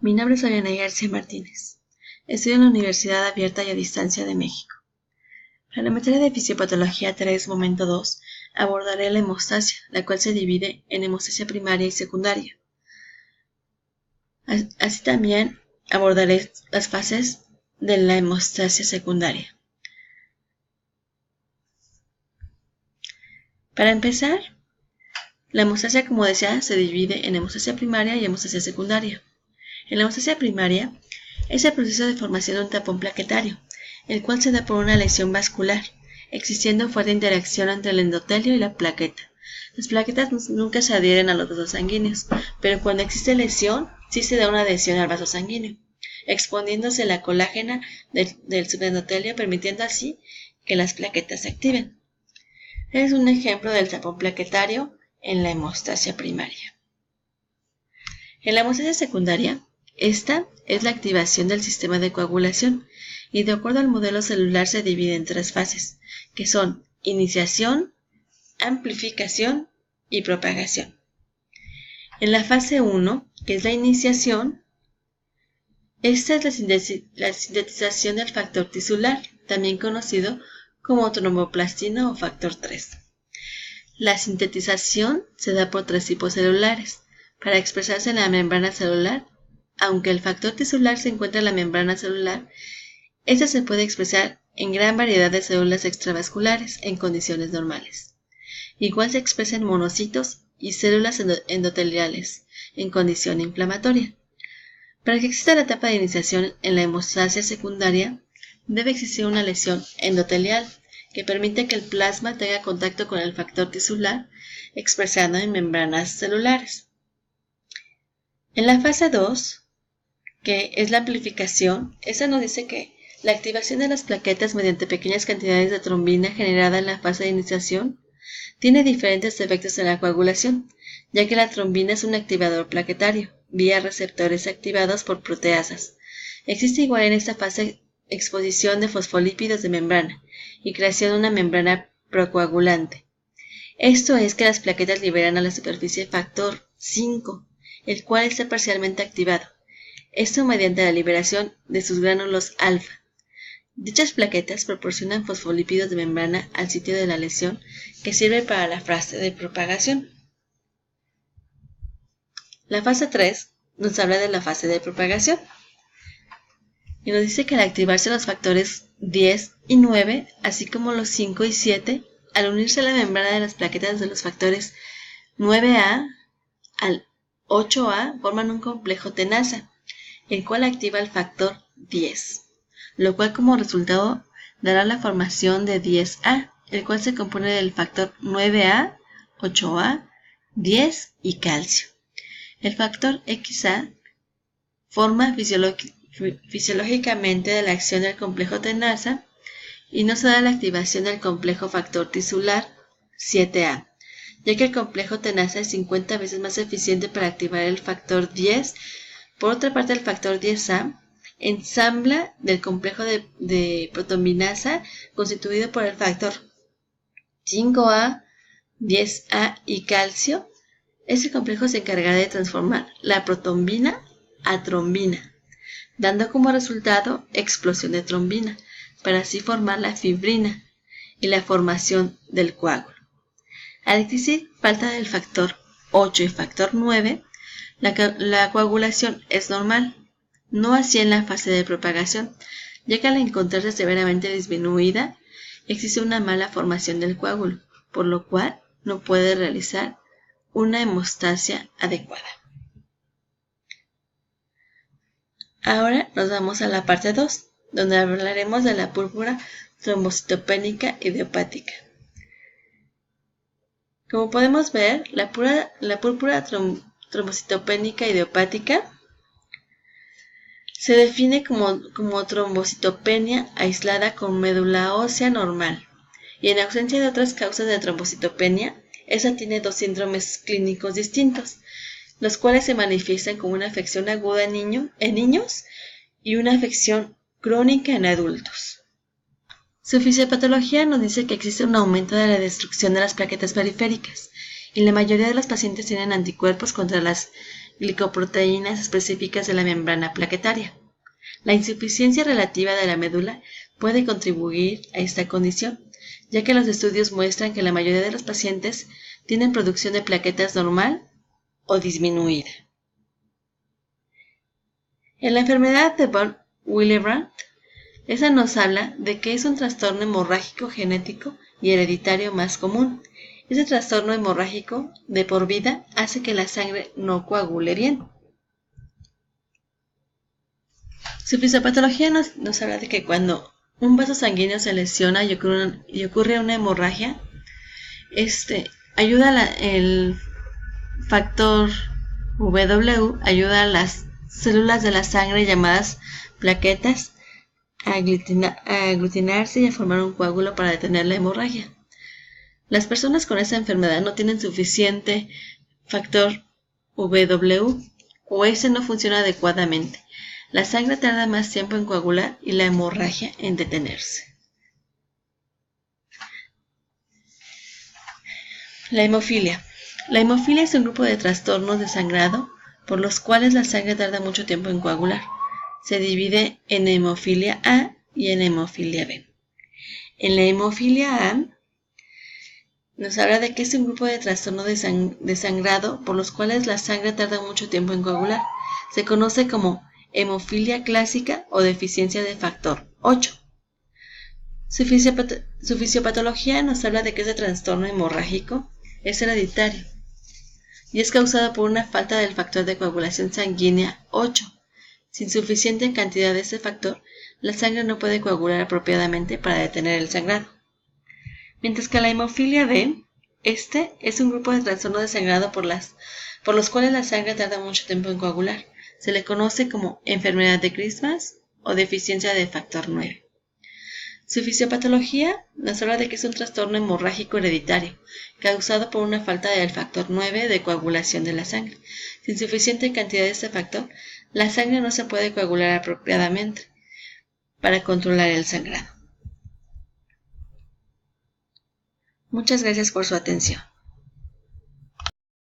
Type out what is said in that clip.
Mi nombre es Oriana García Martínez. Estudio en la Universidad Abierta y a Distancia de México. Para la materia de Fisiopatología 3, momento 2, abordaré la hemostasia, la cual se divide en hemostasia primaria y secundaria. Así también abordaré las fases de la hemostasia secundaria. Para empezar, la hemostasia, como decía, se divide en hemostasia primaria y hemostasia secundaria. En la hemostasia primaria es el proceso de formación de un tapón plaquetario, el cual se da por una lesión vascular, existiendo fuerte interacción entre el endotelio y la plaqueta. Las plaquetas nunca se adhieren a los vasos sanguíneos, pero cuando existe lesión, sí se da una adhesión al vaso sanguíneo, exponiéndose la colágena del subendotelio, permitiendo así que las plaquetas se activen. Es un ejemplo del tapón plaquetario en la hemostasia primaria. En la hemostasia secundaria, esta es la activación del sistema de coagulación y de acuerdo al modelo celular se divide en tres fases, que son iniciación, amplificación y propagación. En la fase 1, que es la iniciación, esta es la sintetización del factor tisular, también conocido como tromboplastina o factor 3. La sintetización se da por tres tipos celulares. Para expresarse en la membrana celular, aunque el factor tisular se encuentra en la membrana celular, este se puede expresar en gran variedad de células extravasculares en condiciones normales. Igual se expresa en monocitos y células endoteliales en condición inflamatoria. Para que exista la etapa de iniciación en la hemostasia secundaria, debe existir una lesión endotelial que permite que el plasma tenga contacto con el factor tisular expresado en membranas celulares. En la fase 2, que es la amplificación, esta nos dice que la activación de las plaquetas mediante pequeñas cantidades de trombina generada en la fase de iniciación tiene diferentes efectos en la coagulación, ya que la trombina es un activador plaquetario, vía receptores activados por proteasas. Existe igual en esta fase exposición de fosfolípidos de membrana y creación de una membrana procoagulante. Esto es que las plaquetas liberan a la superficie factor 5, el cual está parcialmente activado. Esto mediante la liberación de sus gránulos alfa. Dichas plaquetas proporcionan fosfolípidos de membrana al sitio de la lesión que sirve para la fase de propagación. La fase 3 nos habla de la fase de propagación y nos dice que al activarse los factores 10 y 9, así como los 5 y 7, al unirse a la membrana de las plaquetas de los factores 9A al 8A forman un complejo tenaza, el cual activa el factor 10, lo cual como resultado dará la formación de 10A, el cual se compone del factor 9A, 8A, 10 y calcio. El factor XA forma fisiológicamente de la acción del complejo tenaza y no se da la activación del complejo factor tisular 7A, ya que el complejo tenaza es 50 veces más eficiente para activar el factor 10. Por otra parte, el factor 10A ensambla del complejo de protombinasa constituido por el factor 5A, 10A y calcio. Ese complejo se encargará de transformar la protombina a trombina, dando como resultado explosión de trombina, para así formar la fibrina y la formación del coágulo. Al existir falta del factor 8 y factor 9, la coagulación es normal, no así en la fase de propagación, ya que al encontrarse severamente disminuida, existe una mala formación del coágulo, por lo cual no puede realizar una hemostasia adecuada. Ahora nos vamos a la parte 2, donde hablaremos de la púrpura trombocitopénica idiopática. Como podemos ver, la púrpura trombocitopénica idiopática se define como trombocitopenia aislada con médula ósea normal, y en ausencia de otras causas de trombocitopenia, esa tiene dos síndromes clínicos distintos, los cuales se manifiestan como una afección aguda en niños y una afección crónica en adultos. Su fisiopatología nos dice que existe un aumento de la destrucción de las plaquetas periféricas y la mayoría de los pacientes tienen anticuerpos contra las glicoproteínas específicas de la membrana plaquetaria. La insuficiencia relativa de la médula puede contribuir a esta condición, ya que los estudios muestran que la mayoría de los pacientes tienen producción de plaquetas normal o disminuida. En la enfermedad de von Willebrand, esa nos habla de que es un trastorno hemorrágico genético y hereditario más común. Ese trastorno hemorrágico de por vida hace que la sangre no coagule bien. Su fisiopatología nos habla de que cuando un vaso sanguíneo se lesiona y ocurre una hemorragia, el factor W ayuda a las células de la sangre llamadas plaquetas a aglutinarse y a formar un coágulo para detener la hemorragia. Las personas con esa enfermedad no tienen suficiente factor W o ese no funciona adecuadamente. La sangre tarda más tiempo en coagular y la hemorragia en detenerse. La hemofilia. La hemofilia es un grupo de trastornos de sangrado por los cuales la sangre tarda mucho tiempo en coagular. Se divide en hemofilia A y en hemofilia B. En la hemofilia A nos habla de que es un grupo de trastornos de sangrado por los cuales la sangre tarda mucho tiempo en coagular. Se conoce como hemofilia clásica o deficiencia de factor 8. Su fisiopatología nos habla de que ese trastorno hemorrágico es hereditario y es causado por una falta del factor de coagulación sanguínea 8. Sin suficiente cantidad de ese factor, la sangre no puede coagular apropiadamente para detener el sangrado. Mientras que la hemofilia B, es un grupo de trastornos de sangrado por los cuales la sangre tarda mucho tiempo en coagular. Se le conoce como enfermedad de Christmas o deficiencia de factor 9. Su fisiopatología nos habla de que es un trastorno hemorrágico hereditario, causado por una falta del factor 9 de coagulación de la sangre. Sin suficiente cantidad de este factor, la sangre no se puede coagular apropiadamente para controlar el sangrado. Muchas gracias por su atención.